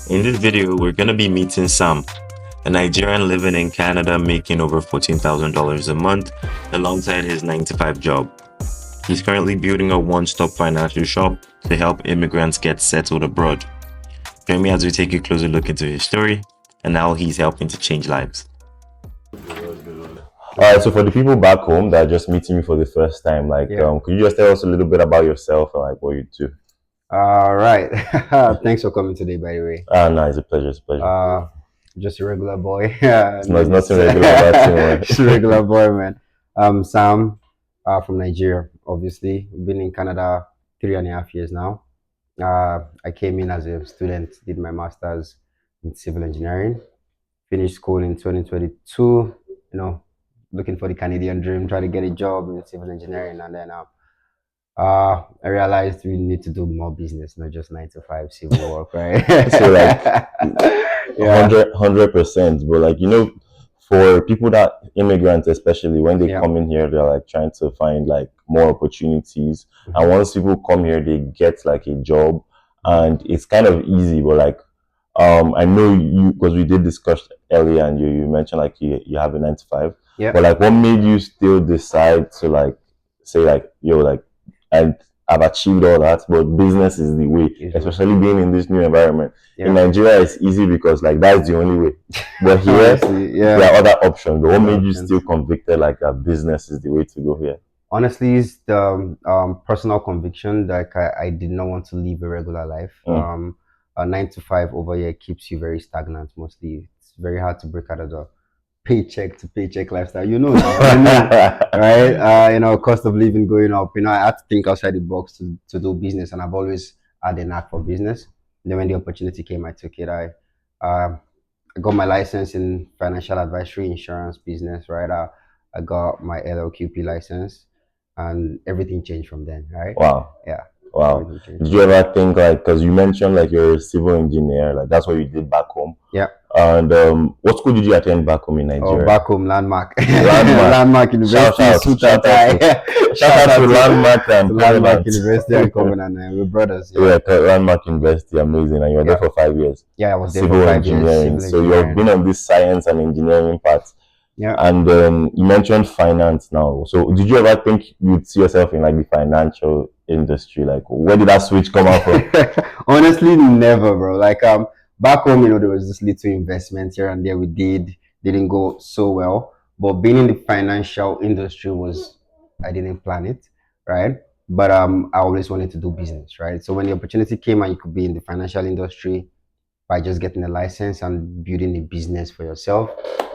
In this video, we're going to be meeting Sam, a Nigerian living in Canada making over $14,000 a month alongside his 9 to 5 job. He's currently building a one-stop financial shop to help immigrants get settled abroad. Join me as we take a closer look into his story and how he's helping to change lives. All right, so for the people back home that are just meeting you for the first time, could you just tell us a little bit about yourself and like what you do? All right. Thanks for coming today, by the way. No, it's a pleasure. It's a pleasure. Just a regular boy. It's nothing regular about you, man. Just a regular boy, man. Sam, from Nigeria, obviously. Been in Canada 3.5 years now. I came in as a student, did my master's in civil engineering, finished school in 2022, looking for the Canadian dream, trying to get a job in civil engineering, and then I realized we need to do more business, not just 9 to 5 civil work, right? So like, yeah, 100%. But like for people that immigrants, especially when they come in here, they're like trying to find like more opportunities. And once people come here, they get like a job, and it's kind of easy. But like, I know you, because we did discuss earlier, and you mentioned like you have a 9 to 5. Yeah. But like, what made you still decide to like say like and I've achieved all that, but business is the way, especially being in this new environment. In Nigeria, it's easy because like that's the only way. But here, there are other options. But what made you still convicted like that business is the way to go here? Honestly, it's the personal conviction that I did not want to live a regular life. A 9 to 5 over here keeps you very stagnant mostly. It's very hard to break out of the paycheck to paycheck lifestyle, right? Cost of living going up. I had to think outside the box to do business, and I've always had a knack for business. And then when the opportunity came, I took it. I got my license in financial advisory, insurance business, right? I got my LLQP license, and everything changed from then, right? Wow. Yeah. Wow. Did you ever think like, because you mentioned like you're a civil engineer, like that's what you did back home? Yeah. And what school did you attend back home in Nigeria? Oh, back home, Landmark. Landmark University. Shout out to Landmark and Landmark University and Covenant. We're brothers. Yeah, Landmark University, amazing. And you were there for 5 years. Yeah, I was there for 5 years. So you've been on this science and engineering part. Yeah. And you mentioned finance now. So did you ever think you'd see yourself in like the financial industry? Like, where did that switch come out from? Honestly, never, bro. Like back home, there was this little investment here and there we didn't go so well. But being in the financial industry I didn't plan it, right? But I always wanted to do business, right? So when the opportunity came and you could be in the financial industry by just getting a license and building a business for yourself,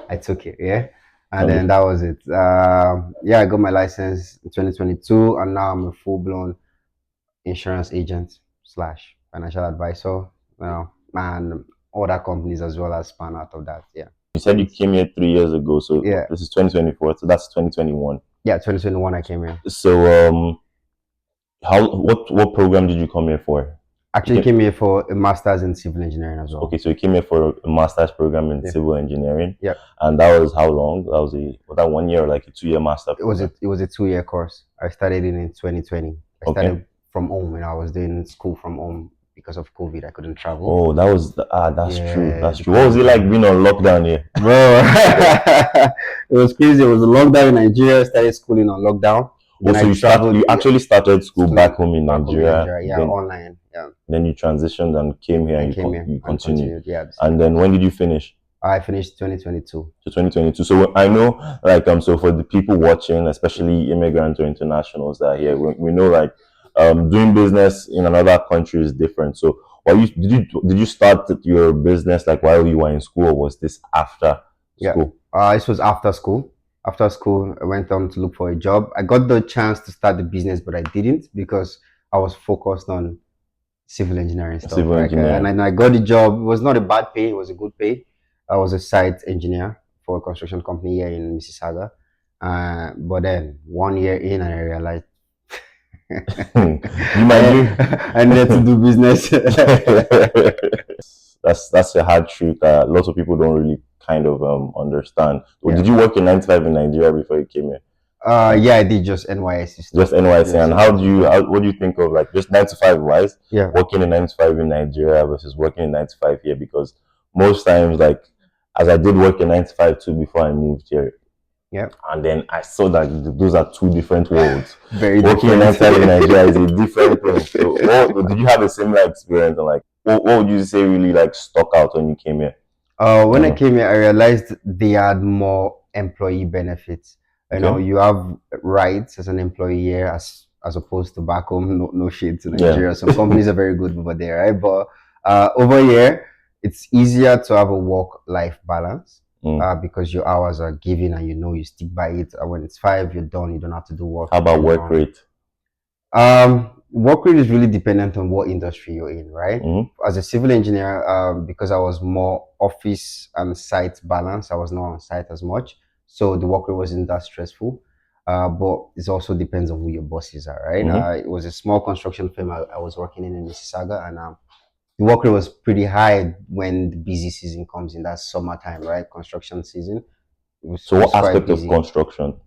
I took it, yeah. And then that was it. I got my license in 2022, and now I'm a full-blown insurance agent / financial advisor. And other companies as well as span out of that. Yeah. You said you came here 3 years ago, so this is 2024. So that's 2021. Yeah, 2021 I came here. So what program did you come here for? Actually, came here for a master's in civil engineering as well. Okay, so you came here for a master's program in civil engineering. Yeah. And that was how long? That was that 1 year or like a 2-year master program? It was a 2-year course. I started in 2020. I started from home, I was doing school from home because of COVID. I couldn't travel. Oh, that was that's true. That's true. What was it like being on lockdown here? Bro, it was crazy. It was a lockdown in Nigeria. I started schooling on lockdown. So you actually started school back home in Nigeria. Yeah, online. Yeah. Then you transitioned and came here you continued. Yeah. And then when did you finish? I finished 2022. So 2022. So I know, like, so for the people watching, especially immigrants or internationals that are here, we know like doing business in another country is different. So did you start your business like while you were in school, or was this after school? This was after school. After school, I went on to look for a job. I got the chance to start the business, but I didn't because I was focused on civil engineering stuff. And I got the job. It was not a bad pay. It was a good pay. I was a site engineer for a construction company here in Mississauga. But then 1 year in, I realized I needed to do business. That's a hard truth that lots of people don't really kind of understand. Did you work in 9 to 5 in Nigeria before you came here? Yeah, I did just NYSC stuff. Just NYC. And what do you think of like just 9 to 5 wise? Yeah. Working in 9 to 5 in Nigeria versus working in 9 to 5 here, because most times, like, as I did work in 9 to 5 too before I moved here. Yeah. And then I saw that those are two different worlds. Very working in 9 to 5 in Nigeria is a different thing. So did you have a similar experience? And like, what would you say really like stuck out when you came here? When I came here, I realized they had more employee benefits. You know, you have rights as an employee here as opposed to back home. No shade to Nigeria. Some companies are very good over there, right? But over here, it's easier to have a work-life balance because your hours are given and you stick by it. When it's 5, you're done. You don't have to do work. How about work rate? Work rate is really dependent on what industry you're in, right? As a civil engineer, because I was more office and site balance, I was not on site as much, so the work rate wasn't that stressful. But it also depends on who your bosses are, right? It was a small construction firm I was working in Mississauga, and the work rate was pretty high when the busy season comes in. That summertime, right? Construction season. So what aspect of construction?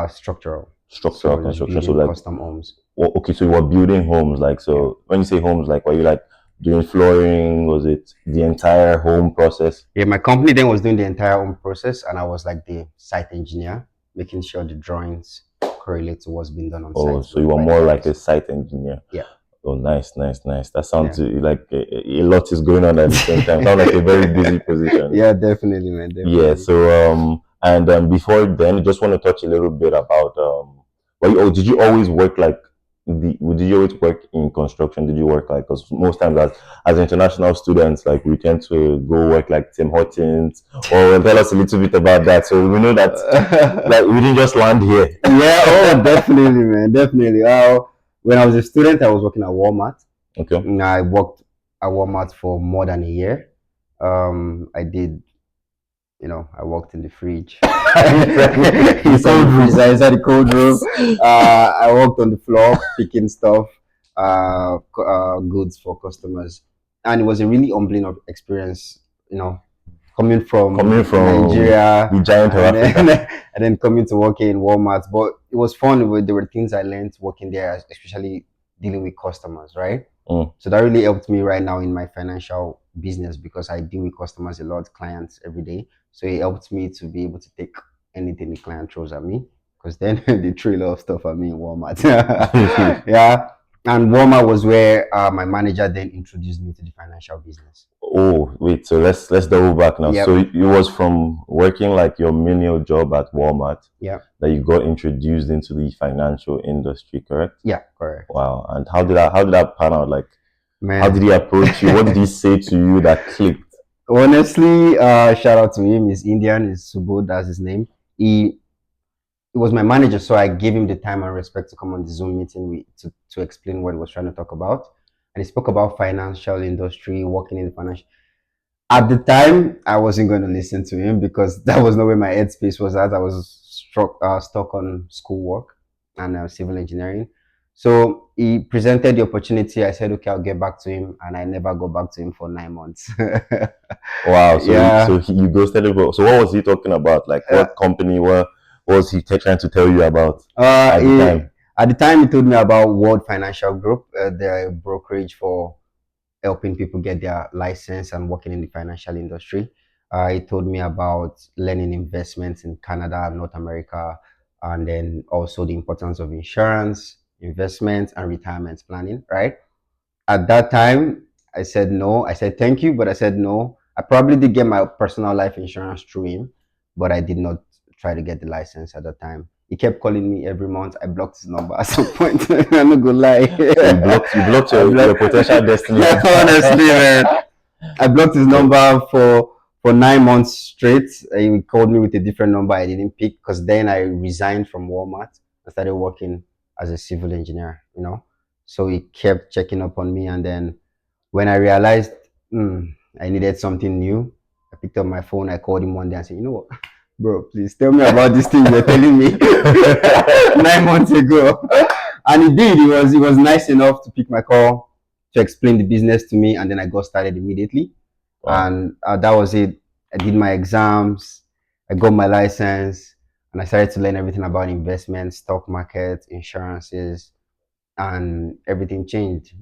Structural construction. So like custom homes. Okay, so you were building homes, like, so when you say homes, like, were you like doing flooring? Was it the entire home process? Yeah, my company then was doing the entire home process, and I was like the site engineer, making sure the drawings correlate to what's been done on site. Oh, so you were more like a site engineer. Yeah. Oh, nice. That sounds like a lot is going on at the same time. Sounds like a very busy position. Yeah, definitely, man. Definitely. Yeah. So before then, I just want to touch a little bit about did you always work like did you always work in construction? Did you work like, because most times as international students, like, we tend to go work like Tim Hortons, or tell us a little bit about that, so we know that like we didn't just land here. Yeah. Oh, definitely, man. Definitely. When I was a student, I was working at Walmart. Okay. And I worked at Walmart for more than a year. I did, I worked in the fridge. Inside the cold room. I worked on the floor picking stuff, goods for customers, and it was a really humbling experience. Coming from Nigeria, the giant of Africa, and then coming to work in Walmart. But it was fun. There were things I learned working there, especially dealing with customers, right? So that really helped me right now in my financial business, because I deal with customers a lot, clients every day. So it helped me to be able to take anything the client throws at me, because then they throw a lot of stuff at me in Walmart. Yeah. And Walmart was where my manager then introduced me to the financial business. Oh, wait, so let's double back now. Yep. So it was from working like your menial job at Walmart that you got introduced into the financial industry, correct? Yeah, correct. Wow. And how did that pan out? Like, man, how did he approach you? What did he say to you that clicked? Honestly, shout out to him. He's Indian, he's Subodh, that's his name. He was my manager, so I gave him the time and respect to come on the Zoom meeting to explain what he was trying to talk about. And he spoke about financial industry, working in the financial. At the time, I wasn't going to listen to him, because that was not where my headspace was at. I was stuck on schoolwork and civil engineering. So he presented the opportunity. I said, okay, I'll get back to him. And I never go back to him for 9 months. Wow. So you ghosted him. So what was he talking about? Like, what company? What was he trying to tell you about at the time? At the time, he told me about World Financial Group. They're a brokerage for helping people get their license and working in the financial industry. He told me about learning investments in Canada and North America, and then also the importance of insurance, investment, and retirement planning, right? At that time, I said no. I said thank you, but I said no. I probably did get my personal life insurance through him, but I did not try to get the license at that time. He kept calling me every month. I blocked his number at some point. I'm not gonna lie. You blocked your potential destiny. Honestly, man. I blocked his number for 9 months straight. He called me with a different number. I didn't pick, because then I resigned from Walmart and started working as a civil engineer, So he kept checking up on me, and then when I realized I needed something new, I picked up my phone. I called him one day and said, you know what, bro, please tell me about this thing you're telling me 9 months ago. And he did. He was nice enough to pick my call, to explain the business to me, and then I got started immediately. Wow. And that was it. I did my exams, I got my license, and I started to learn everything about investment, stock market, insurances, and everything changed.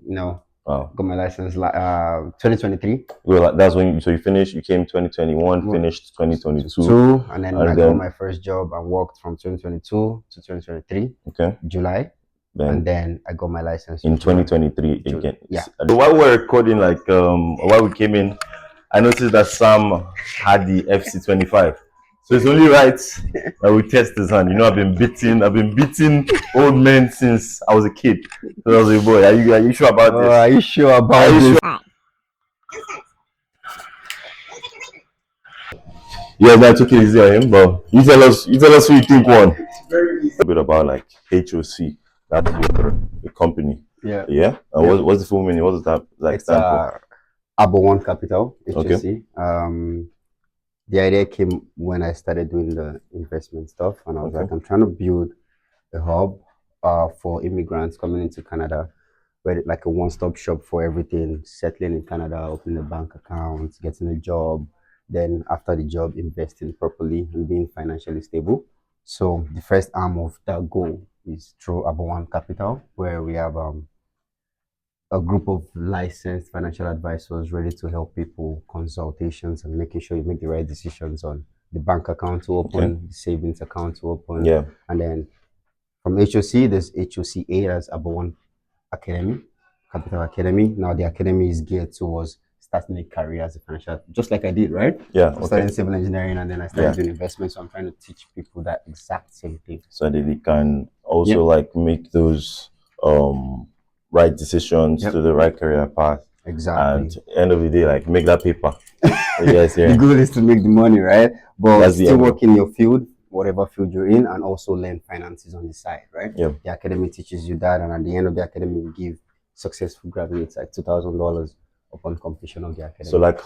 Wow. Got my license 2023. Well, that's when you finished. You came 2021, finished 2022, and then I got my first job and worked from 2022 to 2023. Okay. July. And then I got my license in 2023 again. Yeah. So while we were recording, while we came in, I noticed that Sam had the FC25. So it's only right that we test his hand. I've been beating old men since I was a kid. So I was a boy. Are you sure about this? Are you sure about this? Yeah, that's okay. Easy on him, but you tell us who you think won. A bit about like HOC, that's the company. Yeah. Yeah. What's the full meaning? What does that stand for? One Capital, HOC. Okay. The idea came when I started doing the investment stuff, and I was like, I'm trying to build a hub for immigrants coming into Canada, where like a one-stop shop for everything, settling in Canada, opening a bank account, getting a job, then after the job, investing properly and being financially stable. So the first arm of that goal is through One Capital, where we have a group of licensed financial advisors ready to help people, consultations, and making sure you make the right decisions on the bank account to open, the savings account to open. Yeah. And then from HOC, there's HOCA, that's One Academy, Capital Academy. Now the academy is geared towards starting a career as a financial, just like I did, right? Yeah. I started civil engineering and then I started doing investment. So I'm trying to teach people that exact same thing. So that they can also like make those right decisions to the right career path. Exactly. And at the end of the day, like make that paper. Yes, yeah. The goal is to make the money, right? But still work in your field, whatever field you're in, and also learn finances on the side, right? Yeah. The academy teaches you that, and at the end of the academy, we give successful graduates like $2,000 upon completion of the academy.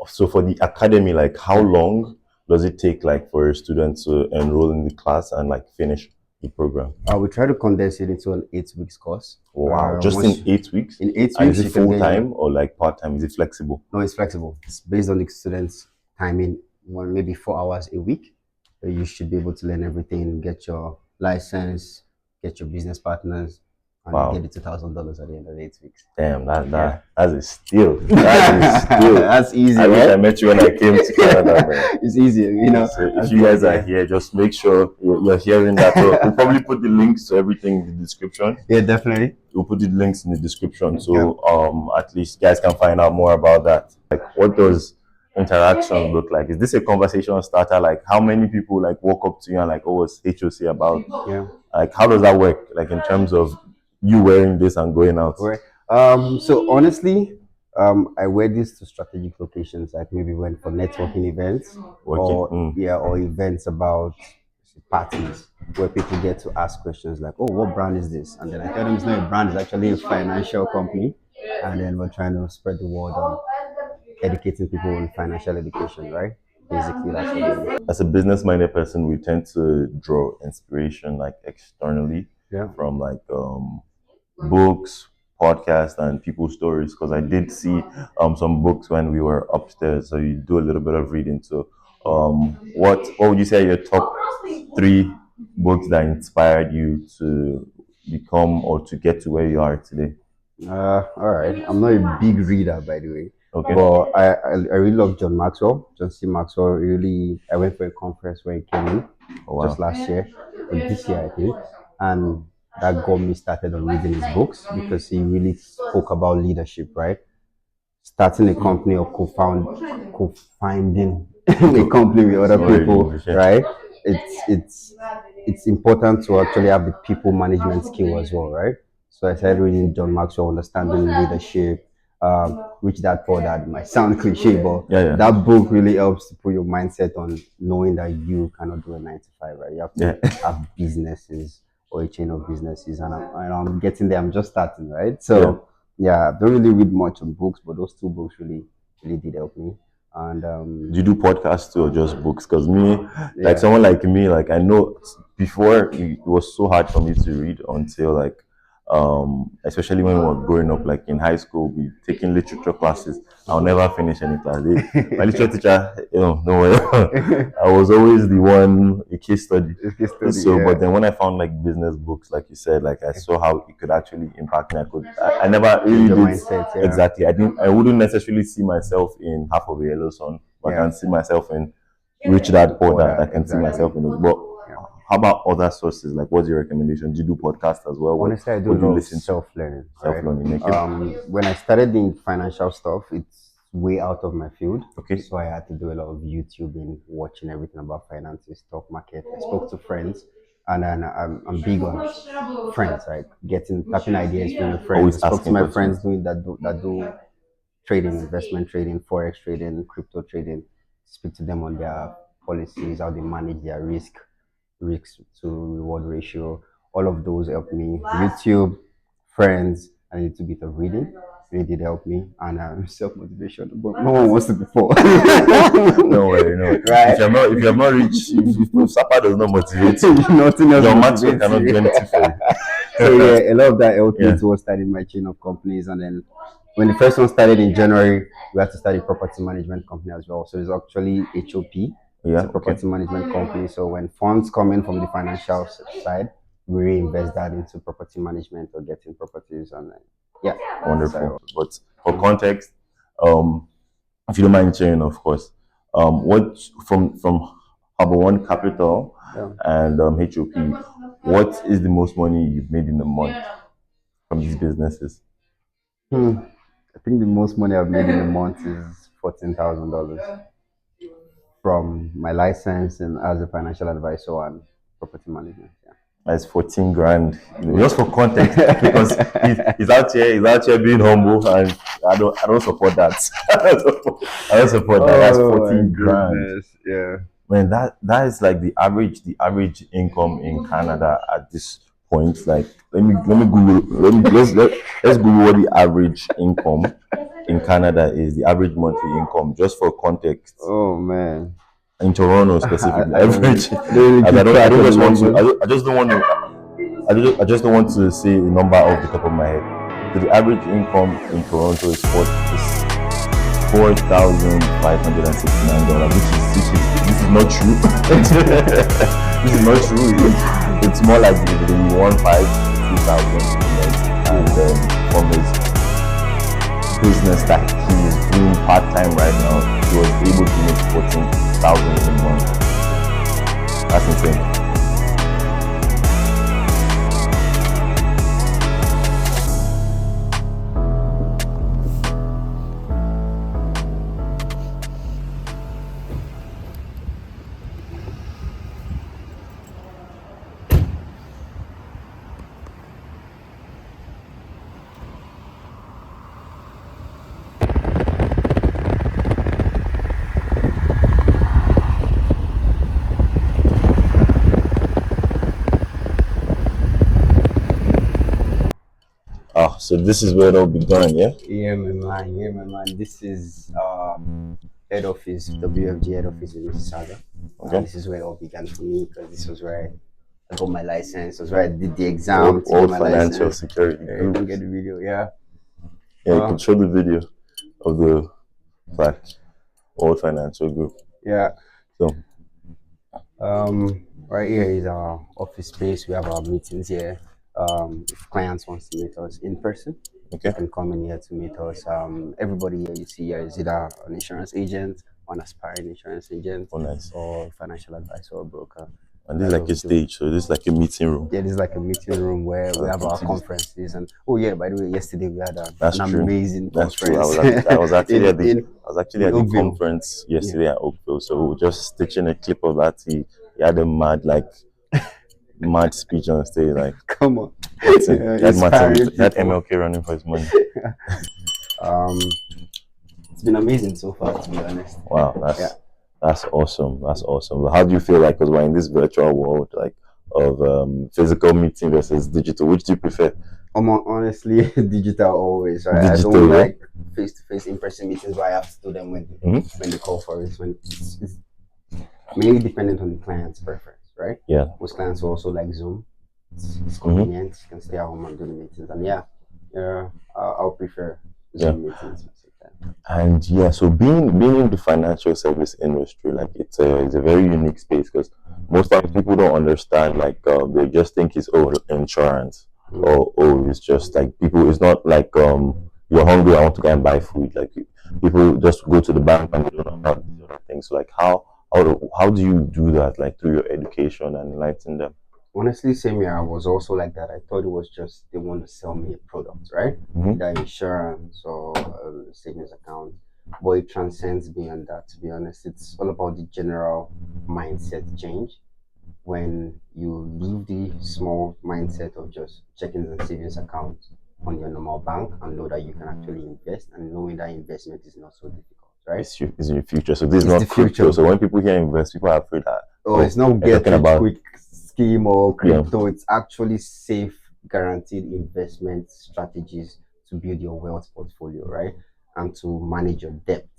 So for the academy, like how long does it take like for a student to enroll in the class and like finish the program? We try to condense it into an 8 weeks course. Wow, just in 8 weeks? In 8 weeks. And is it full time or like part time? Is it flexible? No, it's flexible. It's based on the student's timing. Maybe 4 hours a week. You should be able to learn everything, get your license, get your business partners, and get the $2,000 at the end of the 8 weeks. Damn, that's a steal. That is steal. That's easy. I wish I met you when I came to Canada, man. It's easy, So if you guys are here, just make sure you're hearing that. So we'll probably put the links to everything in the description. Yeah, definitely. We'll put the links in the description, so at least you guys can find out more about that. Like, what does interaction look like? Is this a conversation starter? Like, how many people like walk up to you and like, oh, what's HOC about? Yeah. Like, how does that work? Like, in terms of you wearing this and going out? Right. So honestly, I wear this to strategic locations, like maybe went for networking events or events about parties where people get to ask questions like, oh, what brand is this? And then I tell them it's not a brand, it's actually a financial company. And then we're trying to spread the word on educating people on financial education, right? Basically, that's what it is. As a business-minded person, we tend to draw inspiration like externally from like books, podcasts, and people's stories. Because I did see some books when we were upstairs. So you do a little bit of reading. So what would you say are your top 3 books that inspired you to become or to get to where you are today? All right. I'm not a big reader, by the way. Okay. But I really love John Maxwell. John C. Maxwell. I went for a conference where he came in just last year, or this year I think, and that got me started on reading his books because he really spoke about leadership, right? Starting a company or co-finding a company with other people, right? It's important to actually have the people management skill as well, right? So I started reading John Maxwell, understanding leadership. Rich Dad Poor Dad might sound cliche, but that book really helps to put your mindset on knowing that you cannot do a 9 to 5, right? You have to have businesses or a chain of businesses, and I'm getting there. I'm just starting, right? So I don't really read much on books, but those 2 books really did help me. And do you do podcasts too or just books? Because me, like someone like me, like I know before it was so hard for me to read until like Especially when we were growing up, like in high school, we taking literature classes. I'll never finish any class. My literature teacher, no way. I was always the one, a case study. So, yeah. but then when I found like business books, like you said, like I saw how it could actually impact me. I never really Your did mindset, yeah. exactly. I wouldn't necessarily see myself in Half of a Yellow Sun, but I can see myself in Rich Dad Poor Dad. I can see myself in those. But how about other sources? Like, what's your recommendation? Do you do podcasts as well? Honestly, I do a lot of self-learning. Self-learning. When I started doing financial stuff, it's way out of my field. Okay. So I had to do a lot of YouTubing, watching everything about finances, stock market. I spoke to friends, and then I'm big on friends, like tapping ideas from your friends. I spoke to my friends doing that do trading, investment trading, forex trading, crypto trading. Speak to them on their policies, how they manage their risk to reward ratio. All of those helped me. YouTube, friends, and a little bit of reading really did help me, and self motivation. But no one wants to be poor. No way, no. Right? If you have not reached, if Sapa does not motivate you, nothing else your maxwell cannot do anything for you. So yeah, a lot of that helped me towards starting my chain of companies, and then when the first one started in January, we had to start a property management company as well. So it's actually HOP. It's a property management company. So when funds come in from the financial side, we reinvest that into property management or getting properties, and yeah, wonderful. But for context, if you don't mind sharing, of course, what from Harbor One Capital and HOP, what is the most money you've made in a month from these businesses? I think the most money I've made in a month is $14,000 from my license and as a financial advisor and property management. Yeah. That's 14 grand. Just for context, because he's out here being humble, and I don't support that. I don't support that. That's 14 grand. Yeah. Man, that is like the average income in Canada at this point. Like let's Google what the average income in Canada is, the average monthly income, just for context. Oh man. In Toronto specifically, I just don't want to say a number off the top of my head. So the average income in Toronto is $4,569, which is not true. This is not true. It's more like the 1,500-2,000, and from his business that he is doing part time right now, he was able to make 14,000 in a month. That's insane. So this is where it all began, yeah? Yeah, my man. This is head office, WFG head office in Mississauga. Okay. This is where it all began for me, because this was where I got my license. This was where I did the exam. All financial license. Security. You can get the video, yeah. Yeah, you can show the video of the Old Financial Group. Yeah. So right here is our office space. We have our meetings here. If clients want to meet us in person, they can come in here to meet us. Everybody here you see here is either an insurance agent, an aspiring insurance agent, or financial advisor or broker. And this is like a stage, so this is like a meeting room. Yeah, this is like a meeting room where we have our conferences. And by the way, yesterday we had an amazing conference. I was actually at the conference yesterday at Oakville, so we were just stitching a clip of that. He had a mad speech on stage, like come on. He had MLK running for his money. It's been amazing so far, to be honest. Wow, that's awesome. That's awesome. But how do you feel like, because we're in this virtual world, like of physical meeting versus digital? Which do you prefer? Honestly, digital always. Right? Digital, I don't like face-to-face in-person meetings, but I have to do them when they call for it. When it's mainly dependent on the client's preference, right? Yeah. Most clients also like Zoom. it's convenient. You can stay at home and do the meetings. And I'll prefer Zoom meetings most of the time. And yeah, so being in the financial service industry, like it's a very unique space because most times people don't understand. Like they just think it's insurance, or it's just like people. It's not like you're hungry. I want to go and buy food. Like people just go to the bank and they don't know about these other things. So like how do you do that? Like through your education and enlighten them. Honestly, same here. I was also like that. I thought it was just they want to sell me a product, right? Either insurance or savings account. But it transcends beyond that. To be honest, it's all about the general mindset change. When you leave the small mindset of just checking the savings account on your normal bank and know that you can actually invest, and knowing that investment is not so difficult, right? It's in your future. So this is It's not the crypto. future. So when people hear invest, people are afraid that It's not they're get talking rich about quick scheme or crypto. It's actually safe, guaranteed investment strategies to build your wealth portfolio, right? And to manage your debt.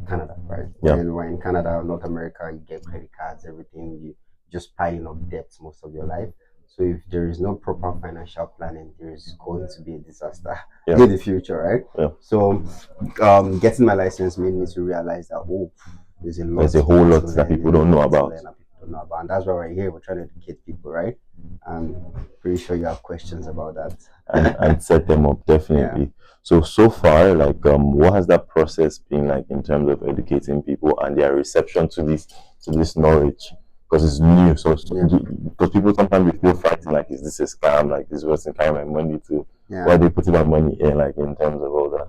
Canada, right? When we're in Canada, North America, you get credit cards, everything. You just piling up debts most of your life. So if there is no proper financial planning, there is going to be a disaster in the future, right? So getting my license made me to realize that there's a whole lot that people don't know about. And that's why we're here. We're trying to educate people, right? And pretty sure you have questions about that. and set them up definitely. So far, like what has that process been like in terms of educating people and their reception to this knowledge? Because it's new, so because people sometimes feel frightened, like, is this a scam? Like, this person carrying my money to why they putting my money in, like in terms of all that.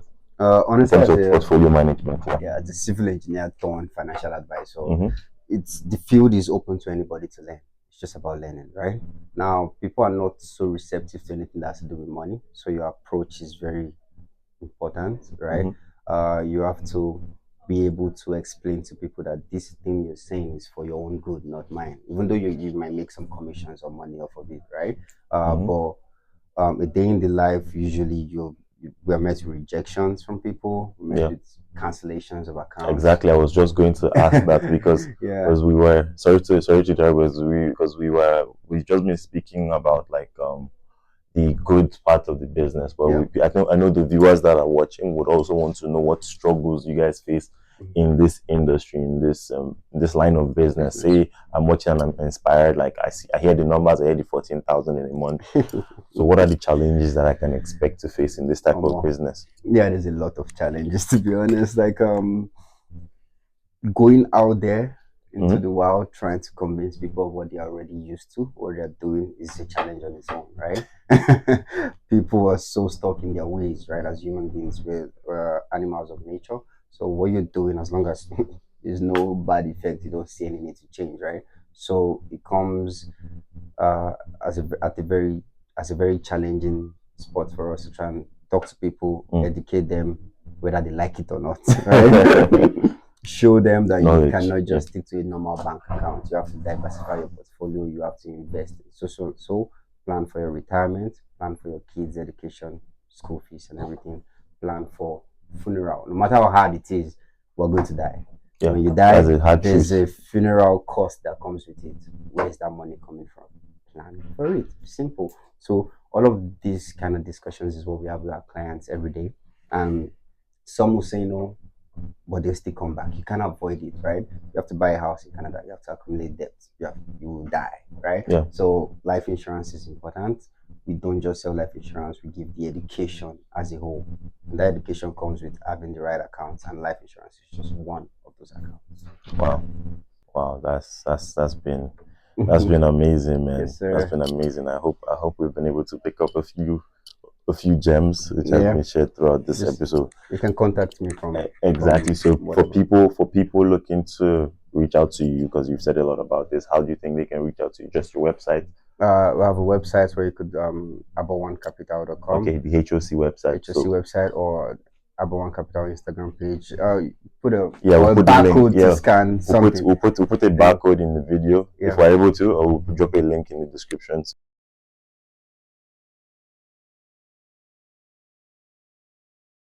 Honestly, in terms of portfolio management. As a civil engineer turned financial advisor, it's the field is open to anybody to learn. It's just about learning, right? Now, people are not so receptive to anything that has to do with money, so your approach is very important, right? You have to be able to explain to people that this thing you're saying is for your own good, not mine. Even though you might make some commissions or money off of it, right? But a day in the life, usually we're met with rejections from people, we're met with cancellations of accounts. Exactly, I was just going to ask that because we were sorry to interrupt, because we've just been speaking about like the good part of the business, but I know the viewers that are watching would also want to know what struggles you guys face in this industry, in this line of business. Say I'm watching and I'm inspired, like I hear the numbers, I hear the 14,000 in a month. So what are the challenges that I can expect to face in this type of business? There's a lot of challenges, to be honest. Like going out there into the wild, trying to convince people of what they're already used to, what they're doing, is a challenge on its own, right? People are so stuck in their ways, right? As human beings, we're animals of nature. So what you're doing, as long as there's no bad effect, you don't see any need to change, right? So it comes as a very challenging spot for us to try and talk to people, educate them, whether they like it or not, right? Show them that you cannot just stick to a normal bank account. You have to diversify your portfolio. You have to invest. So plan for your retirement, plan for your kids' education, school fees, and everything. Plan for funeral. No matter how hard it is, we're going to die. When you die, there's a funeral cost that comes with it. Where is that money coming from? Plan for it. Simple. So all of these kind of discussions is what we have with our clients every day. And some will say no, but they'll still come back. You can't avoid it, right? You have to buy a house in Canada. You have to accumulate debt. You will die, right? So life insurance is important. We don't just sell life insurance. We give the education as a whole. And that education comes with having the right accounts, and life insurance is just one of those accounts. Wow, that's been amazing, man. Yes, sir. That's been amazing. I hope we've been able to pick up a few gems which have been shared throughout this episode. You can contact me from exactly. So for people looking to reach out to you, because you've said a lot about this, how do you think they can reach out to you? Just your website? We have a website where you could abonecapital.com. Okay, the HOC website. website, or One Capital Instagram page. Put a barcode to scan something. We'll put a barcode in the video if we're able to, or we'll drop a link in the description.